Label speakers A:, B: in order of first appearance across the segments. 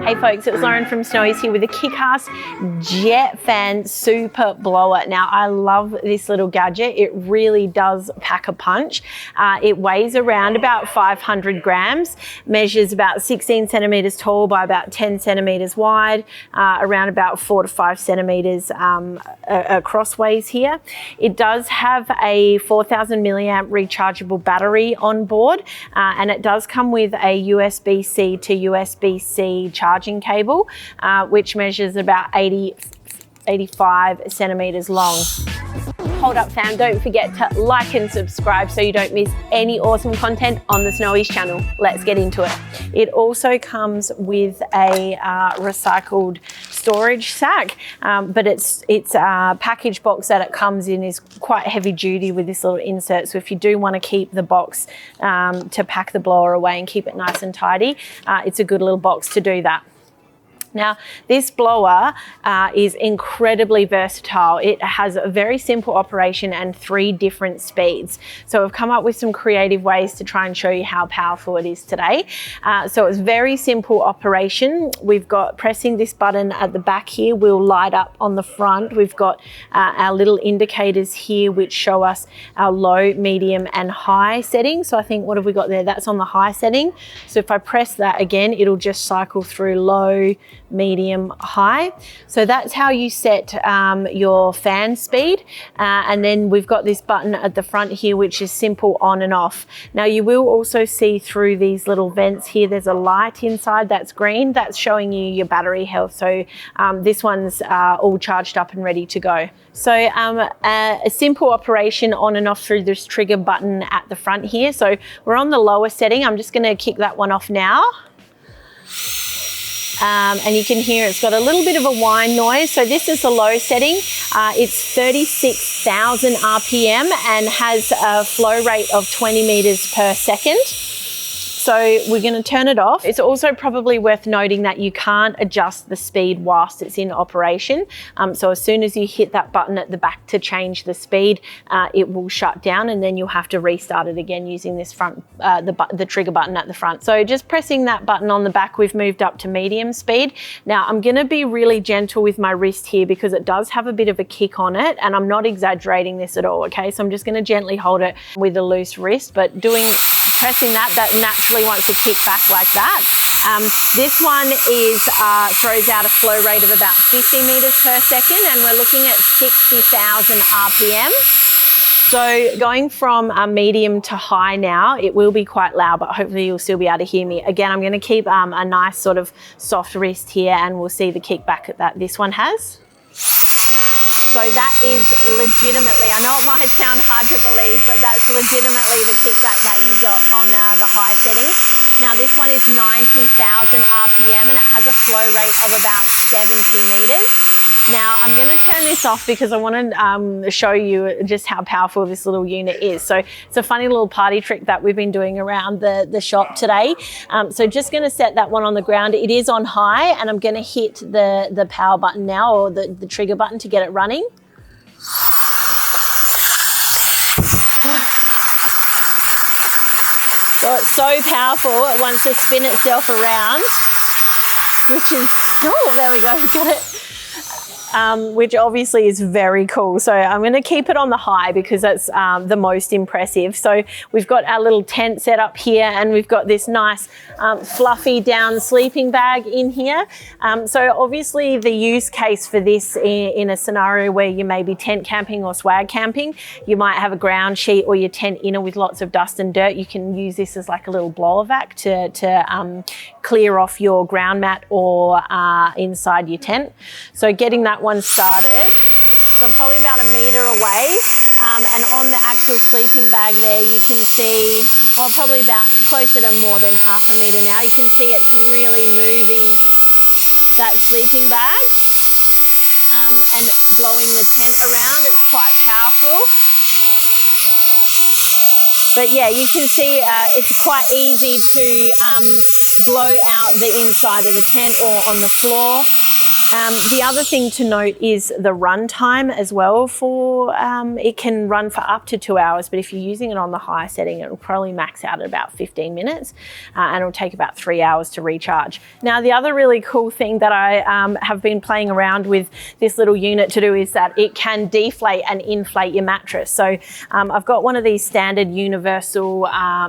A: Hey folks, it's Lauren from Snowy's here with a KickAss Jet Fan Super Blower. Now I love this little gadget. It really does pack a punch. It weighs around about 500 grams, measures about 16 centimeters tall by about 10 centimeters wide, around about 4 to 5 centimeters crossways here. It does have a 4,000 milliamp rechargeable battery on board, and it does come with a USB-C to USB-C charging cable, which measures about 85 centimeters long. Hold up fam, don't forget to like and subscribe so you don't miss any awesome content on the Snowy's channel. Let's get into it. It also comes with a recycled storage sack, but its package box that it comes in is quite heavy duty with this little insert. So if you do want to keep the box to pack the blower away and keep it nice and tidy, it's a good little box to do that. Now, this blower is incredibly versatile. It has a very simple operation and 3 different speeds. So we've come up with some creative ways to try and show you how powerful it is today. So it's very simple operation. We've got pressing this button at the back here will light up on the front. We've got our little indicators here which show us our low, medium and high settings. So I think, what have we got there? That's on the high setting. So if I press that again, it'll just cycle through low, medium, high. So that's how you set your fan speed. And then we've got this button at the front here which is simple on and off. Now you will also see through these little vents here, there's a light inside that's green. That's showing you your battery health. So this one's all charged up and ready to go. So a simple operation on and off through this trigger button at the front here. So we're on the lower setting. I'm just going to kick that one off now. And you can hear it's got a little bit of a whine noise. So this is the low setting. It's 36,000 RPM and has a flow rate of 20 meters per second. So we're going to turn it off. It's also probably worth noting that you can't adjust the speed whilst it's in operation. So as soon as you hit that button at the back to change the speed, it will shut down and then you'll have to restart it again using this front, the trigger button at the front. So just pressing that button on the back, we've moved up to medium speed. Now I'm going to be really gentle with my wrist here because it does have a bit of a kick on it, and I'm not exaggerating this at all, okay? So I'm just going to gently hold it with a loose wrist, but pressing that naturally wants to kick back like that. This one throws out a flow rate of about 50 meters per second, and we're looking at 60,000 RPM. So going from medium to high now, it will be quite loud, but hopefully you'll still be able to hear me. Again, I'm going to keep a nice sort of soft wrist here, and we'll see the kickback that this one has. So that is legitimately, I know it might sound hard to believe, but that's legitimately the kickback that you got on the high settings. Now this one is 90,000 RPM and it has a flow rate of about 70 meters. Now I'm going to turn this off because I want to show you just how powerful this little unit is. So it's a funny little party trick that we've been doing around the shop today. So just going to set that one on the ground. It is on high, and I'm going to hit the power button now, or the trigger button, to get it running. Well, it's so powerful, it wants to spin itself around, which is, oh, there we go, got it. Which obviously is very cool. So I'm going to keep it on the high because that's the most impressive. So we've got our little tent set up here, and we've got this nice fluffy down sleeping bag in here. So obviously the use case for this in a scenario where you may be tent camping or swag camping, you might have a ground sheet or your tent inner with lots of dust and dirt. You can use this as like a little blower vac to clear off your ground mat or inside your tent. So getting that one started. So I'm probably about 1 meter away, and on the actual sleeping bag there you can see, well, probably about closer to more than ½ meter now. You can see it's really moving that sleeping bag and blowing the tent around. It's quite powerful. But yeah, you can see it's quite easy to blow out the inside of the tent or on the floor. The other thing to note is the run time as well. It can run for up to 2 hours, but if you're using it on the high setting, it will probably max out at about 15 minutes and it'll take about 3 hours to recharge. Now, the other really cool thing that I have been playing around with this little unit to do is that it can deflate and inflate your mattress. So I've got one of these standard universal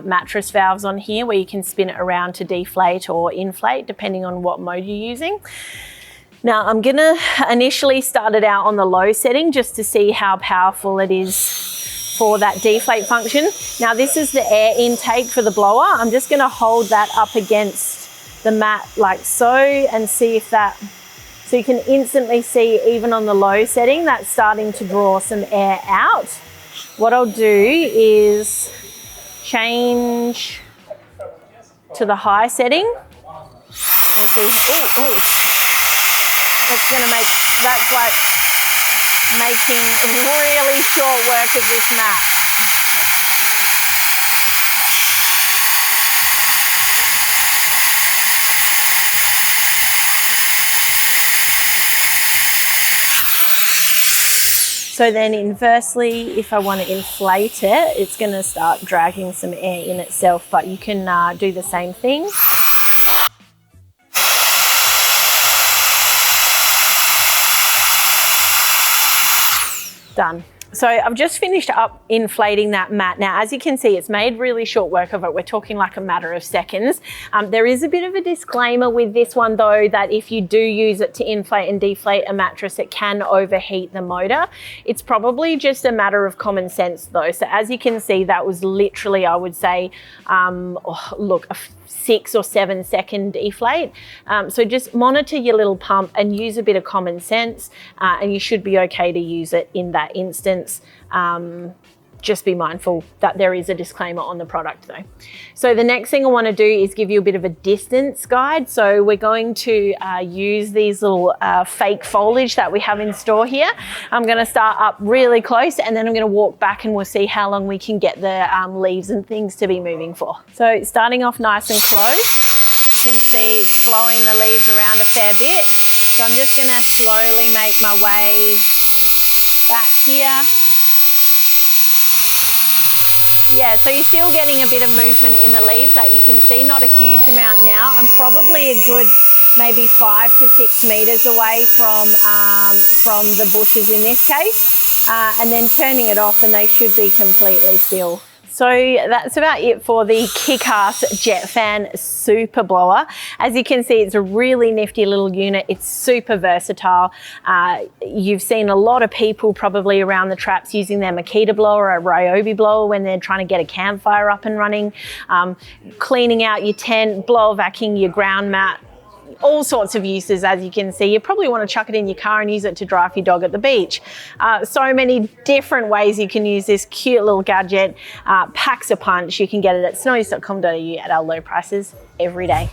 A: mattress valves on here where you can spin it around to deflate or inflate depending on what mode you're using. Now I'm gonna initially start it out on the low setting just to see how powerful it is for that deflate function. Now this is the air intake for the blower. I'm just gonna hold that up against the mat like so and see if that, so you can instantly see even on the low setting that's starting to draw some air out. What I'll do is change to the high setting and see, it's gonna make, that's like making really short work of this mat. So then inversely, if I want to inflate it, it's going to start dragging some air in itself, but you can do the same thing. Done. So I've just finished up inflating that mat. Now, as you can see, it's made really short work of it. We're talking like a matter of seconds. There is a bit of a disclaimer with this one though, that if you do use it to inflate and deflate a mattress, it can overheat the motor. It's probably just a matter of common sense though. So as you can see, that was literally, I would say, look, a 6 or 7 second deflate. So just monitor your little pump and use a bit of common sense and you should be okay to use it in that instance. Just be mindful that there is a disclaimer on the product though. So the next thing I want to do is give you a bit of a distance guide. So we're going to use these little fake foliage that we have in store here. I'm going to start up really close and then I'm going to walk back and we'll see how long we can get the leaves and things to be moving for. So starting off nice and close, you can see it's blowing the leaves around a fair bit. So I'm just going to slowly make my way back here. Yeah, so you're still getting a bit of movement in the leaves that you can see, not a huge amount now. I'm probably a good maybe 5 to 6 meters away from the bushes in this case, and then turning it off and they should be completely still. So that's about it for the KickAss Jet Fan Super Blower. As you can see, it's a really nifty little unit. It's super versatile. You've seen a lot of people probably around the traps using their Makita blower or Ryobi blower when they're trying to get a campfire up and running, cleaning out your tent, blower vacuuming your ground mat, all sorts of uses. As you can see, you probably want to chuck it in your car and use it to drive your dog at the beach. So many different ways you can use this cute little gadget. Packs a punch. You can get it at snowies.com.au at our low prices every day.